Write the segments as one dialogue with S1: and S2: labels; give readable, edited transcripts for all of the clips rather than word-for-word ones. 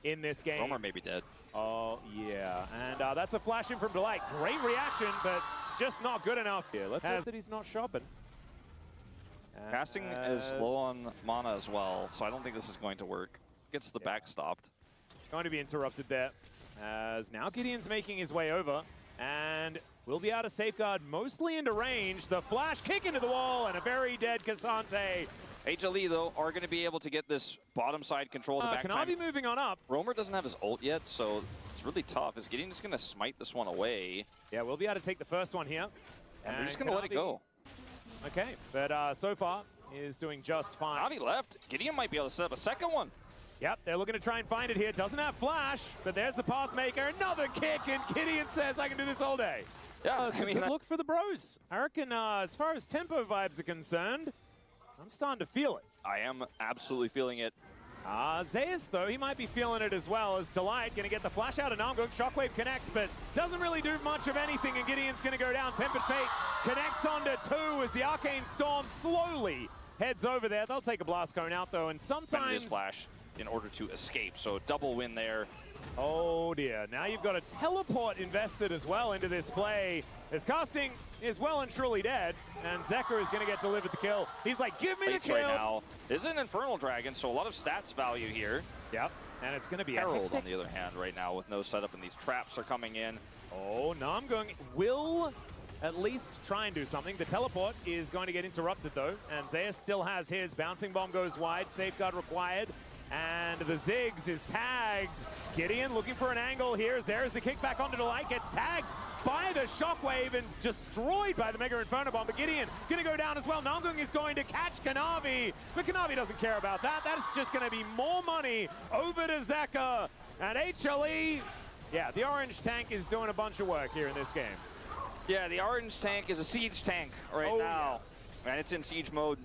S1: in this game.
S2: Romer may be dead.
S1: Oh, yeah. And that's a flash in from Delight. Great reaction, but it's just not good enough here. Let's hope that he's not shopping.
S2: Casting is low on mana as well, so I don't think this is going to work. Gets the back stopped.
S1: Going to be interrupted there, as now Gideon's making his way over, and will be able to safeguard mostly into range. The flash kick into the wall, and a very dead Cassante.
S2: HLE, though, are going to be able to get this bottom side control. The back
S1: Kanavi moving on up.
S2: Romer doesn't have his ult yet, so it's really tough. Is Gideon just going to smite this one away?
S1: Yeah, we'll be able to take the first one here.
S2: And we're just going to let it go.
S1: Okay, but so far is doing just fine.
S2: Kanavi left. Gideon might be able to set up a second one.
S1: Yep, they're looking to try and find it here. Doesn't have flash, but there's the Pathmaker. Another kick, and Gideon says, I can do this all day.
S2: Yeah, I mean,
S1: look for the bros. I reckon as far as tempo vibes are concerned, I'm starting to feel it.
S2: I am absolutely feeling it.
S1: Zeus, though, he might be feeling it as well, as Delight going to get the flash out of Namgung. Shockwave connects, but doesn't really do much of anything, and Gideon's going to go down. Tempered Fate connects onto 2 as the Arcane Storm slowly heads over there. They'll take a Blast Cone out, though, and sometimes...
S2: flash in order to escape, so double win there.
S1: Oh dear, now you've got a teleport invested as well into this play. As Casting is well and truly dead, and Zeker is going to get delivered the kill. He's like, give me the kill!
S2: Right now. This is an Infernal Dragon, so a lot of stats value here.
S1: Yep, and it's going to be
S2: Herald on the other hand right now with no setup, and these traps are coming in.
S1: Oh, Namgung will at least try and do something. The teleport is going to get interrupted though, and Zeus still has his. Bouncing Bomb goes wide, safeguard required. And the Ziggs is tagged. Gideon looking for an angle here. There's the kickback onto Delight. Gets tagged by the Shockwave and destroyed by the Mega Inferno Bomb. But Gideon going to go down as well. Namgung is going to catch Kanavi. But Kanavi doesn't care about that. That is just going to be more money over to Zeka. And HLE, yeah, the orange tank is doing a bunch of work here in this game.
S2: Yeah, the orange tank is a siege tank right now. Yes. And it's in siege mode.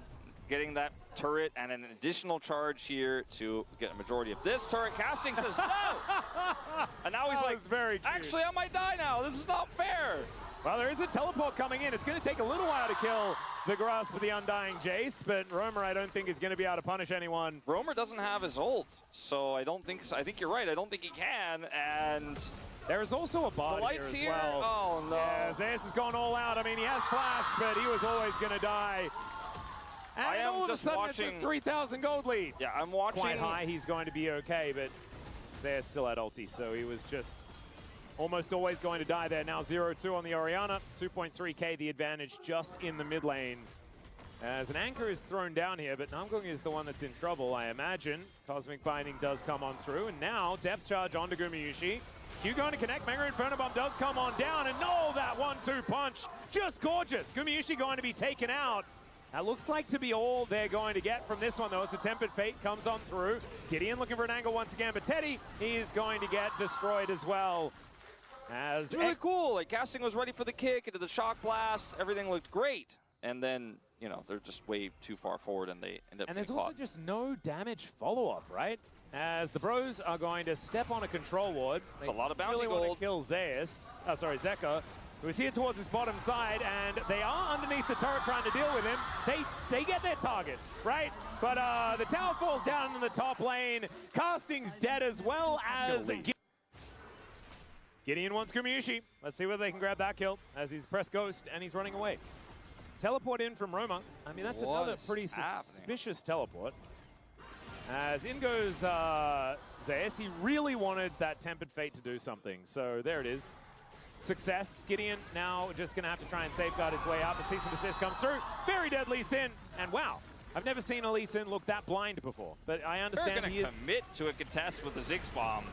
S2: Getting that turret and an additional charge here to get a majority of this turret. Casting says no! And now he's like,
S1: very
S2: actually, I might die now. This is not fair.
S1: Well, there is a teleport coming in. It's going to take a little while to kill the Grasp of the Undying Jace, but Romer, I don't think, is going to be able to punish anyone.
S2: Romer doesn't have his ult, so I don't think so. I think you're right. I don't think he can, and...
S1: There is also a bot here as well.
S2: Oh, no.
S1: Yeah, Zeus has gone all out. I mean, he has flash, but he was always going to die. And
S2: I am
S1: all of
S2: just
S1: a sudden
S2: watching.
S1: It's a 3,000 gold lead.
S2: Yeah, I'm watching.
S1: Quite high, he's going to be okay, but Zeus still had ulti, so he was just almost always going to die there. Now 0-2 on the Orianna, 2.3k the advantage just in the mid lane. As an anchor is thrown down here, but Namgung is the one that's in trouble, I imagine. Cosmic Binding does come on through, and now Depth Charge onto Gumayusi. Q going to connect, Mega Inferno Bomb does come on down, and no, that 1-2 punch, just gorgeous. Gumayusi going to be taken out. That looks like to be all they're going to get from this one, though. It's a Tempered Fate, comes on through. Gideon looking for an angle once again, but Teddy, he is going to get destroyed as well.
S2: It's really cool. Like, Casting was ready for the kick into the Shock Blast. Everything looked great. And then, you know, they're just way too far forward and they end up
S1: And there's
S2: also
S1: just no damage follow-up, right? As the bros are going to step on a control ward.
S2: It's a lot of bounty
S1: really
S2: gold.
S1: Want to kill Zeus. Zeka, who is here towards his bottom side, and they are underneath the turret trying to deal with him. They get their target, right? But the tower falls down in the top lane. Casting's dead as well as Gideon wants Gumayusi. Let's see whether they can grab that kill as he's pressed Ghost and he's running away. Teleport in from Roma. I mean, that's another pretty suspicious teleport. As in goes Zeus. He really wanted that Tempered Fate to do something. So there it is. Success. Gideon now just going to have to try and safeguard his way out. The cease and desist comes through. Very dead Lee Sin. And wow, I've never seen a Lee Sin look that blind before. But I understand
S2: they're going to commit to a contest with the Ziggs Bomb.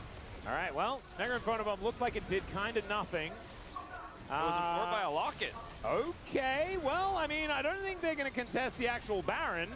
S1: All right, well, Mega Inferno Bomb looked like it did kind of nothing.
S2: It was informed by a locket.
S1: Okay, well, I mean, I don't think they're going to contest the actual Baron.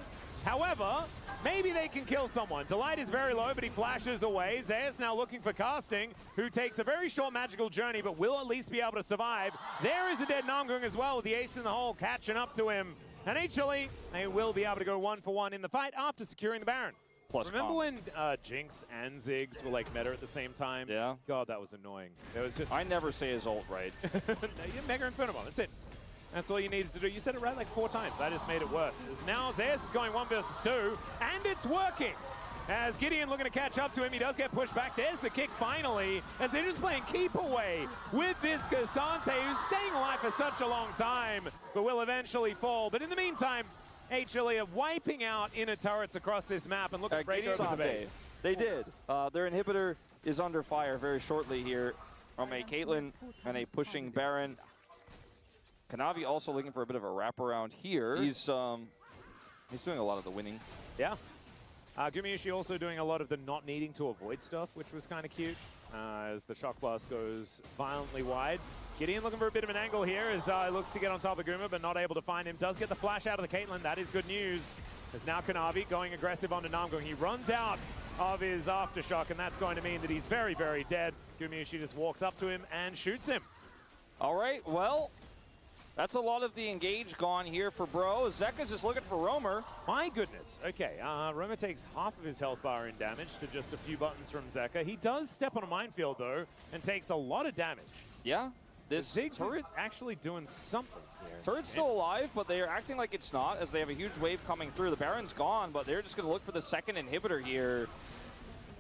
S1: However, maybe they can kill someone. Delight is very low, but he flashes away. Zeus now looking for Casting, who takes a very short magical journey, but will at least be able to survive. There is a dead Namgung as well, with the ace in the hole catching up to him. And HLE, they will be able to go 1-for-1 in the fight after securing the Baron. Remember when Jinx and Ziggs were like meta at the same time?
S2: Yeah.
S1: God, that was annoying. It was just...
S2: I never say his ult right.
S1: Mega Inferno Bomb, that's it. That's all you needed to do. You said it right like 4 times. I just made it worse. As now Zeus is going 1 versus 2, and it's working. As Gideon looking to catch up to him, he does get pushed back. There's the kick finally, as they're just playing keep away with this Cassante, who's staying alive for such a long time, but will eventually fall. But in the meantime, HLE are wiping out inner turrets across this map and looking to break over the base.
S2: They did. Their inhibitor is under fire very shortly here from a Caitlyn and a pushing Baron. Kanavi also looking for a bit of a wraparound here. He's doing a lot of the winning.
S1: Yeah. Gumayushi also doing a lot of the not needing to avoid stuff, which was kind of cute, as the Shock Blast goes violently wide. Gideon looking for a bit of an angle here as he looks to get on top of Guma, but not able to find him. Does get the flash out of the Caitlyn. That is good news. As now Kanavi going aggressive onto Namgung. He runs out of his Aftershock, and that's going to mean that he's very, very dead. Gumayushi just walks up to him and shoots him.
S2: All right, well, that's a lot of the engage gone here for Bro. Zeka's just looking for Roamer.
S1: My goodness. Okay, Roamer takes half of his health bar in damage to just a few buttons from Zeka. He does step on a minefield, though, and takes a lot of damage.
S2: Yeah. This
S1: Ziggs
S2: turret
S1: is actually doing something here.
S2: Turret's still alive, but they are acting like it's not, as they have a huge wave coming through. The Baron's gone, but they're just going to look for the second inhibitor here.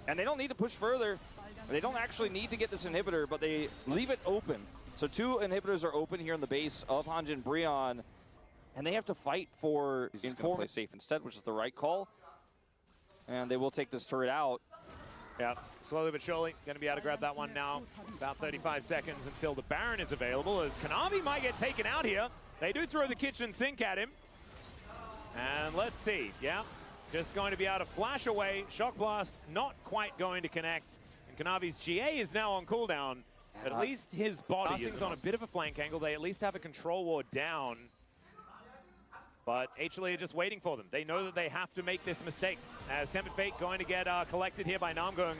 S2: And they don't need to push further. They don't actually need to get this inhibitor, but they leave it open. So 2 inhibitors are open here in the base of Hanjin Brion, and they have to fight for Inform. Play safe instead, which is the right call. And they will take this turret out.
S1: Yeah, slowly but surely, going to be able to grab that one now. About 35 seconds until the Baron is available, as Kanavi might get taken out here. They do throw the kitchen sink at him. And let's see, yeah, just going to be able to flash away. Shock Blast not quite going to connect. And Kanavi's GA is now on cooldown. But at least his body is on a bit of a flank angle. They at least have a control ward down. But HLE are just waiting for them. They know that they have to make this mistake. As Tempered Fate going to get collected here by Namgung,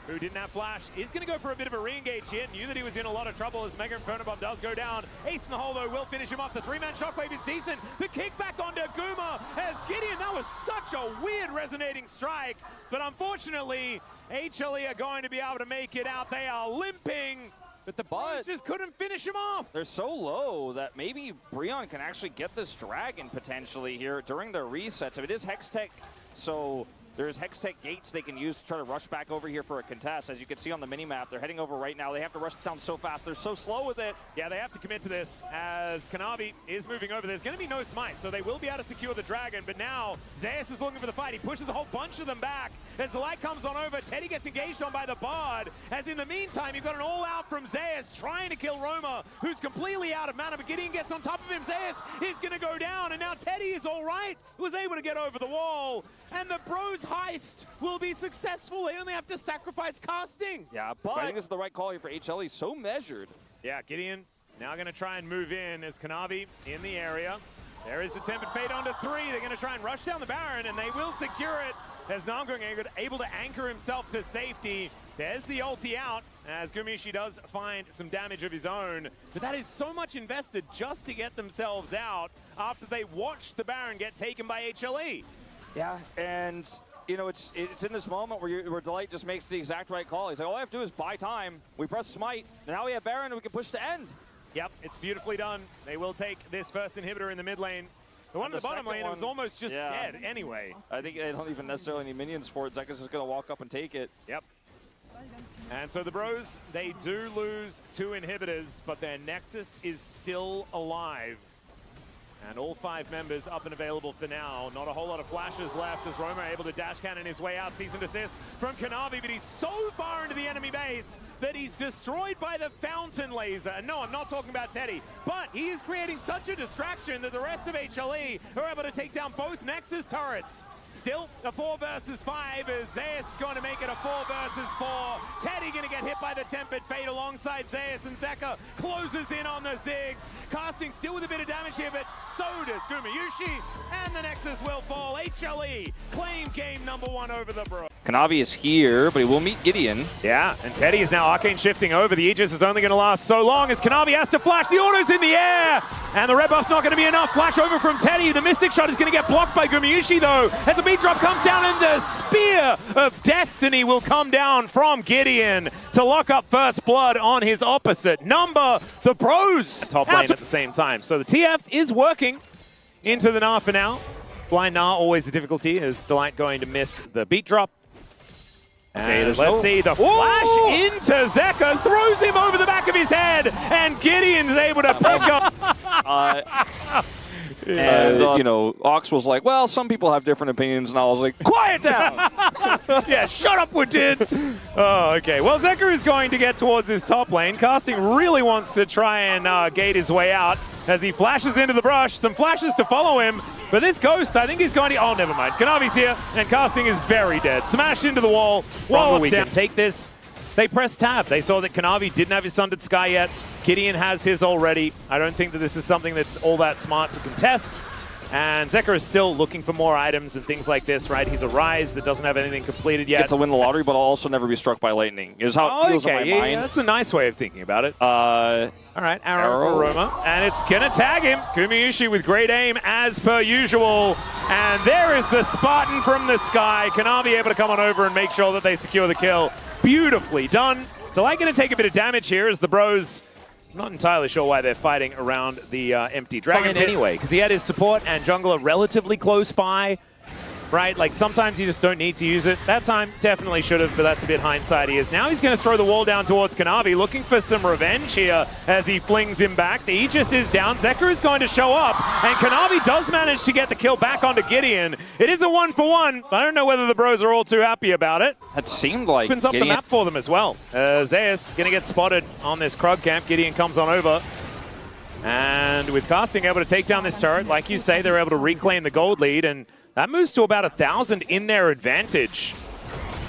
S1: who didn't have flash, is going to go for a bit of a re-engage here. Knew that he was in a lot of trouble as Mega Inferno Bomb does go down. Ace in the hole, though, will finish him off. The 3-man Shockwave is decent. The kick back onto Guma as Gideon. That was such a weird resonating strike. But unfortunately, HLE are going to be able to make it out. They are limping. But the Bros just couldn't finish him off.
S2: They're so low that maybe Brion can actually get this Dragon potentially here during their resets. If it is Hextech, so there's Hextech gates they can use to try to rush back over here for a contest. As you can see on the minimap, they're heading over right now. They have to rush the town so fast. They're so slow with it.
S1: Yeah, they have to commit to this as Kanavi is moving over. There's going to be no smite, so they will be able to secure the Dragon. But now Zeus is looking for the fight. He pushes a whole bunch of them back. As the light comes on over, Teddy gets engaged on by the Bard. As in the meantime, you've got an all-out from Zeus trying to kill Roma, who's completely out of mana. But Gideon gets on top of him. Zeus is going to go down, and now Teddy is all right. Was able to get over the wall. And the Bros heist will be successful. They only have to sacrifice casting.
S2: Yeah, but I think this is the right call here for HLE. So measured.
S1: Yeah, Gideon now going to try and move in as Kanavi in the area. There is the Tempered Fate onto 3. They're going to try and rush down the Baron, and they will secure it as Namgung able to anchor himself to safety. There's the ulti out as Gumayushi does find some damage of his own. But that is so much invested just to get themselves out after they watched the Baron get taken by HLE.
S2: Yeah, and you know, it's in this moment where Delight just makes the exact right call. He's like, all I have to do is buy time. We press Smite, and now we have Baron, and we can push to end.
S1: Yep, it's beautifully done. They will take this first inhibitor in the mid lane. The one in the bottom lane was almost just dead anyway.
S2: I think they don't even necessarily need minions for it. Zeka's just going to walk up and take it.
S1: Yep. And so the Bros, they do lose 2 inhibitors, but their Nexus is still alive. And all 5 members up and available for now. Not a whole lot of flashes left as Roma able to dash cannon his way out. Cease and desist from Kanavi, but he's so far into the enemy base that he's destroyed by the fountain laser. And no, I'm not talking about Teddy, but he is creating such a distraction that the rest of HLE are able to take down both Nexus turrets. Still a 4 versus 5 as Zeus is going to make it a 4 versus 4. Teddy going to get hit by the Tempered Fate alongside Zeus, and Zeka closes in on the Ziggs. Casting still with a bit of damage here, but so does Gumayushi, and the Nexus will fall. HLE claim game #1 over the Bro.
S2: Kanavi is here, but he will meet Gideon.
S1: Yeah, and Teddy is now arcane shifting over. The Aegis is only going to last so long as Kanavi has to flash. The auto's in the air, and the red buff's not going to be enough. Flash over from Teddy. The Mystic Shot is going to get blocked by Gumayushi, though, as the beat drop comes down, and the Spear of Destiny will come down from Gideon to lock up first blood on his opposite number. The Bros top lane at the same time. So the TF is working into the Gnar for now. Blind Gnar always a difficulty as Delight going to miss the beat drop. And let's see the flash into Zeka, throws him over the back of his head, and Gideon's able to pick up.
S2: You know, Ox was like, well, some people have different opinions, and I was like, quiet down!
S1: Yeah, shut up, Woodid! Oh, okay. Well, Zeka is going to get towards his top lane. Casting really wants to try and gate his way out as he flashes into the brush. Some flashes to follow him, but this Ghost, I think he's going to... Oh, never mind. Kanavi's here, and Casting is very dead. Smashed into the wall. Whoa, we can take this. They pressed tab. They saw that Kanavi didn't have his Sundered Sky yet. Gideon has his already. I don't think that this is something that's all that smart to contest. And Zeka is still looking for more items and things like this, right? He's a Rise that doesn't have anything completed yet.
S2: Gets to win the lottery, but I'll also never be struck by lightning. Is how it feels in my mind.
S1: Yeah, that's a nice way of thinking about it. All right, arrow for Roma. And it's going to tag him. Kumiushi with great aim, as per usual. And there is the Spartan from the sky. Kanavi able to come on over and make sure that they secure the kill. Beautifully done. Delight going to take a bit of damage here as the bros... Not entirely sure why they're fighting around the empty dragon anyway, because he had his support and jungler relatively close by, right? Like, sometimes you just don't need to use it. That time, definitely should have, but that's a bit hindsight-y. Now he's going to throw the wall down towards Kanavi, looking for some revenge here as he flings him back. The Aegis is down. Zeka is going to show up, and Kanavi does manage to get the kill back onto Gideon. It is a 1-for-1. I don't know whether the bros are all too happy about it.
S2: That seemed like
S1: Opens up the map for them as well. Zeus going to get spotted on this Krug camp. Gideon comes on over. And with Casting able to take down this turret, like you say, they're able to reclaim the gold lead, and that moves to about 1,000 in their advantage.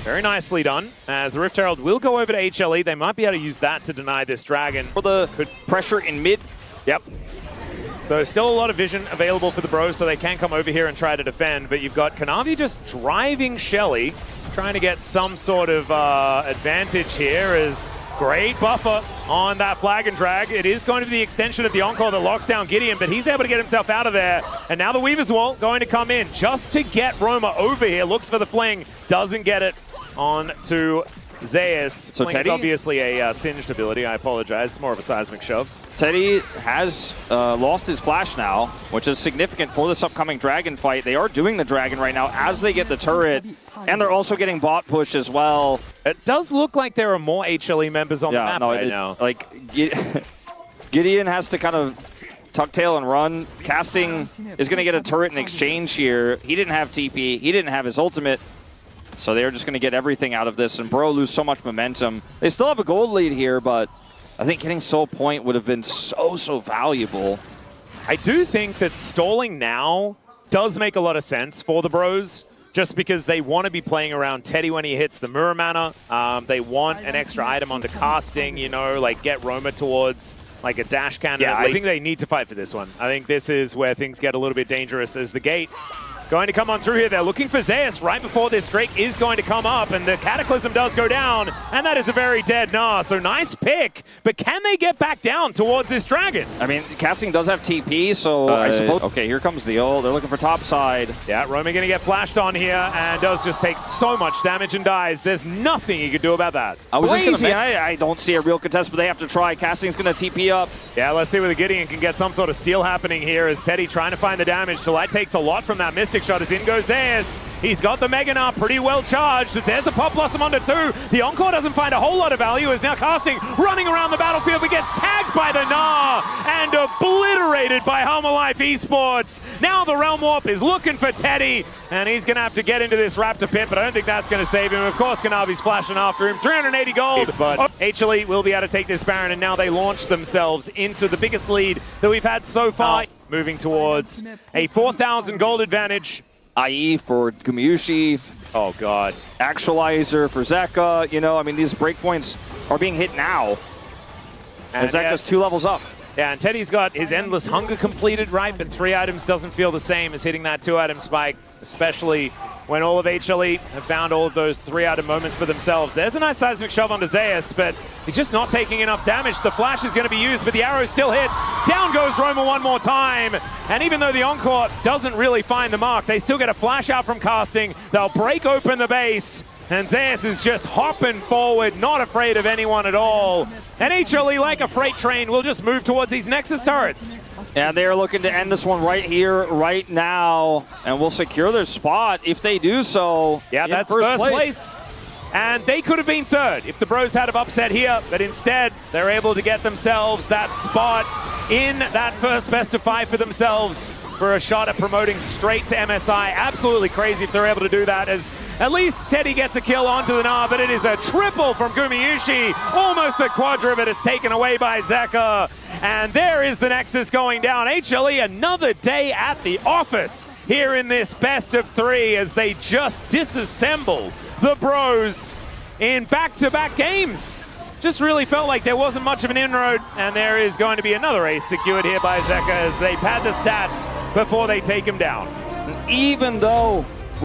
S1: Very nicely done. As the Rift Herald will go over to HLE, they might be able to use that to deny this dragon.
S2: For the pressure in mid.
S1: Yep. So still a lot of vision available for the bros, so they can come over here and try to defend. But you've got Kanavi just driving Shelly, trying to get some sort of advantage here as... Great buffer on that flag and drag. It is going to be the extension of the Encore that locks down Gideon, but he's able to get himself out of there. And now the Weaver's Wall going to come in just to get Roma over here. Looks for the fling, doesn't get it on to Zeus.
S2: So Teddy,
S1: obviously a singed ability. I apologize. It's more of a seismic shove.
S2: Teddy has lost his flash now, which is significant for this upcoming dragon fight. They are doing the dragon right now as they get the turret, and they're also getting bot push as well.
S1: It does look like there are more HLE members on the map right now.
S2: Like, Gideon has to kind of tuck tail and run. Casting is going to get a turret in exchange here. He didn't have TP. He didn't have his ultimate. So they're just going to get everything out of this, and Bro lose so much momentum. They still have a gold lead here, but I think getting Soul Point would have been so valuable.
S1: I do think that stalling now does make a lot of sense for the bros, just because they want to be playing around Teddy when he hits the mirror mana. They want an extra item onto Casting, you know, like get Roma towards like a dash cannon. Yeah, I think they need to fight for this one. I think this is where things get a little bit dangerous as the gate going to come on through here. They're looking for Zeus right before this Drake is going to come up, and the Cataclysm does go down, and that is a very dead Gnar. So nice pick, but can they get back down towards this dragon?
S2: I mean, Casting does have TP, so I suppose... Okay, here comes the ult. They're looking for top side.
S1: Yeah, Roma going to get flashed on here, and does just take so much damage and dies. There's nothing he could do about that.
S2: I was just going to say, I don't see a real contest, but they have to try. Casting's going to TP up.
S1: Yeah, let's see whether Gideon can get some sort of steal happening here as Teddy trying to find the damage. Delight takes a lot from that Mystic Shot as in goes Zeus. He's got the Mega Gnar pretty well charged. There's the Pop Blossom under 2. The Encore doesn't find a whole lot of value as now Casting running around the battlefield, but gets tagged by the Gnar and obliterated by Hanwha Life Esports. Now the Realm Warp is looking for Teddy, and he's going to have to get into this Raptor pit, but I don't think that's going to save him. Of course, Kanavi's flashing after him. 380 gold, but HLE will be able to take this Baron, and now they launch themselves into the biggest lead that we've had so far, moving towards a 4,000 gold advantage.
S2: IE for Kumiushi.
S1: Oh, God.
S2: Actualizer for Zeka. You know, I mean, these breakpoints are being hit now. And Zeka's 2 levels up.
S1: Yeah, and Teddy's got his Endless Hunger completed, right? But 3 items doesn't feel the same as hitting that 2-item spike, especially when all of HLE have found all of those 3-item moments for themselves. There's a nice seismic shove onto Zeus, but he's just not taking enough damage. The flash is going to be used, but the arrow still hits. Down goes Roma one more time. And even though the Encore doesn't really find the mark, they still get a flash out from Casting. They'll break open the base. And Zeus is just hopping forward, not afraid of anyone at all. And HLE, like a freight train, will just move towards these Nexus turrets.
S2: And they're looking to end this one right here, right now, and will secure their spot if they do so.
S1: Yeah, that's first place. And they could have been third if the Bros had have upset here, but instead they're able to get themselves that spot in that first best of 5 for themselves for a shot at promoting straight to MSI. Absolutely crazy if they're able to do that, as at least Teddy gets a kill onto the Gnar, but it is a triple from Gumayusi, almost a quadra, but it's taken away by Zeka. And there is the Nexus going down. HLE, another day at the office here in this best of 3 as they just disassemble the Bros in back-to-back games. Just really felt like there wasn't much of an inroad, and there is going to be another ace secured here by Zeka as they pad the stats before they take him down.
S2: Even though